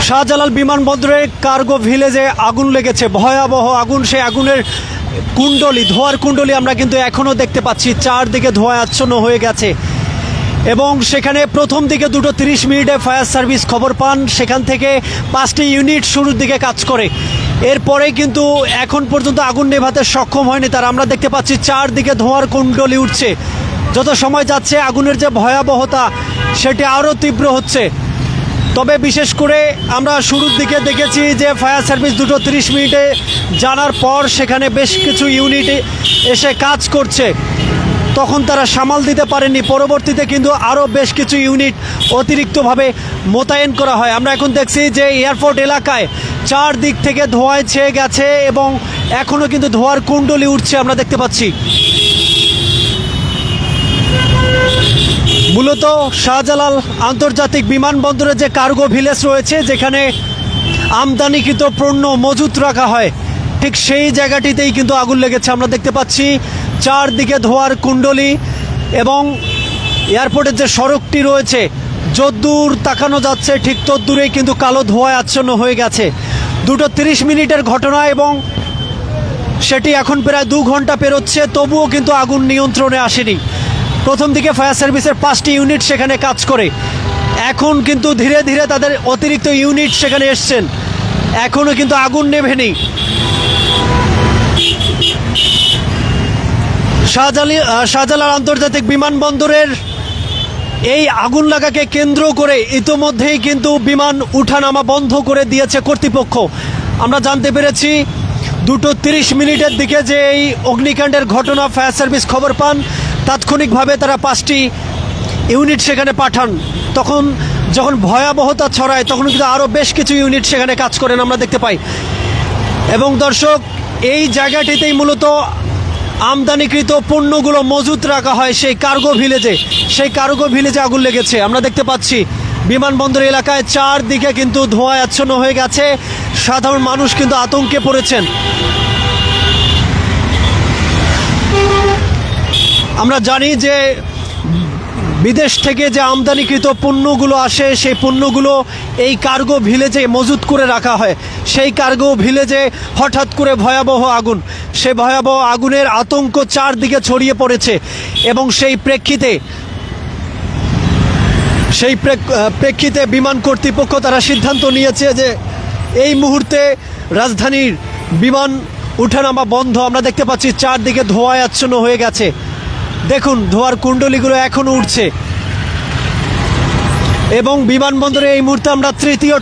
শাহজালাল বিমানবন্দরে কার্গো ভিলেজে আগুন লেগেছে, ভয়াবহ আগুন। সেই আগুনের কুণ্ডলি, ধোঁয়ার কুণ্ডলি আমরা কিন্তু এখনও দেখতে পাচ্ছি। চারদিকে ধোঁয়ায় আচ্ছন্ন হয়ে গেছে এবং সেখানে প্রথম দিকে 2:30 ফায়ার সার্ভিস খবর পান। সেখান থেকে 5টি ইউনিট শুরুর দিকে কাজ করে। এরপরে কিন্তু এখন পর্যন্ত আগুন নেভাতে সক্ষম হয়নি তারা। আমরা দেখতে পাচ্ছি চারদিকে ধোঁয়ার কুণ্ডলি উঠছে। যত সময় যাচ্ছে আগুনের যে ভয়াবহতা সেটি আরও তীব্র হচ্ছে। তবে বিশেষ করে আমরা শুরুর দিকে দেখেছি যে ফায়ার সার্ভিস 2:30 জানার পর সেখানে বেশ কিছু ইউনিট এসে কাজ করছে, তখন তারা সামাল দিতে পারেনি। পরবর্তীতে কিন্তু আরও বেশ কিছু ইউনিট অতিরিক্তভাবে মোতায়েন করা হয়। আমরা এখন দেখছি যে এয়ারপোর্ট এলাকায় চারদিক থেকে ধোঁয়ায় ছেয়ে গেছে এবং এখনও কিন্তু ধোঁয়ার কুণ্ডলি উঠছে আমরা দেখতে পাচ্ছি। মূলত শাহজালাল আন্তর্জাতিক বিমানবন্দরে যে কার্গো ভিলেজ রয়েছে, যেখানে আমদানিকৃত পণ্য মজুত রাখা হয়, ঠিক সেই জায়গাটিতেই কিন্তু আগুন লেগেছে। আমরা দেখতে পাচ্ছি চারদিকে ধোঁয়ার কুণ্ডলি এবং এয়ারপোর্টের যে সড়কটি রয়েছে, যদ্দূর তাকানো যাচ্ছে ঠিক তদ্দূরেই কিন্তু কালো ধোঁয়ায় আচ্ছন্ন হয়ে গেছে। 2:30 ঘটনা এবং সেটি এখন প্রায় 2 ঘন্টা পেরোচ্ছে, তবুও কিন্তু আগুন নিয়ন্ত্রণে আসেনি। প্রথম দিকে ফায়ার সার্ভিসের 5টি ইউনিট সেখানে কাজ করে, এখন কিন্তু ধীরে ধীরে তাদের অতিরিক্ত ইউনিট সেখানে এসছেন, এখনও কিন্তু আগুন নেভেনি। শাহজালাল আন্তর্জাতিক বিমানবন্দরের এই আগুন লাগাকে কেন্দ্র করে ইতোমধ্যেই কিন্তু বিমান উঠানামা বন্ধ করে দিয়েছে কর্তৃপক্ষ। আমরা জানতে পেরেছি 2:30 দিকে যে এই অগ্নিকাণ্ডের ঘটনা ফায়ার সার্ভিস খবর পান, তাৎক্ষণিকভাবে তারা 5টি ইউনিট সেখানে পাঠান। তখন যখন ভয়াবহতা ছড়ায় তখন কিন্তু আরও বেশ কিছু ইউনিট সেখানে কাজ করেন আমরা দেখতে পাই। এবং দর্শক, এই জায়গাটিতেই মূলত আমদানিকৃত পণ্যগুলো মজুত রাখা হয় সেই কার্গো ভিলেজে। সেই কার্গো ভিলেজে আগুন লেগেছে আমরা দেখতে পাচ্ছি। বিমানবন্দর এলাকায় চারদিকে কিন্তু ধোঁয়ায় আচ্ছন্ন হয়ে গেছে, সাধারণ মানুষ কিন্তু আতঙ্কে পড়েছেন। আমরা জানি যে বিদেশ থেকে যে আমদানিকৃত পণ্যগুলো আসে, সেই পণ্যগুলো এই কার্গো ভিলেজে মজুত করে রাখা হয়। সেই কার্গো ভিলেজে হঠাৎ করে ভয়াবহ আগুন, সেই ভয়াবহ আগুনের আতঙ্ক চারদিকে ছড়িয়ে পড়েছে এবং সেই প্রেক্ষিতে বিমান কর্তৃপক্ষ তারা সিদ্ধান্ত নিয়েছে যে এই মুহূর্তে রাজধানীর বিমান উঠানামা বন্ধ। আমরা দেখতে পাচ্ছি চারদিকে ধোঁয়ায় আচ্ছন্ন হয়ে গেছে, দেখুন ধোঁয়ার কুণ্ডলিগুলো এখনো উঠছে এবং বিমানবন্দরে এই মুহূর্তে আমরা তৃতীয়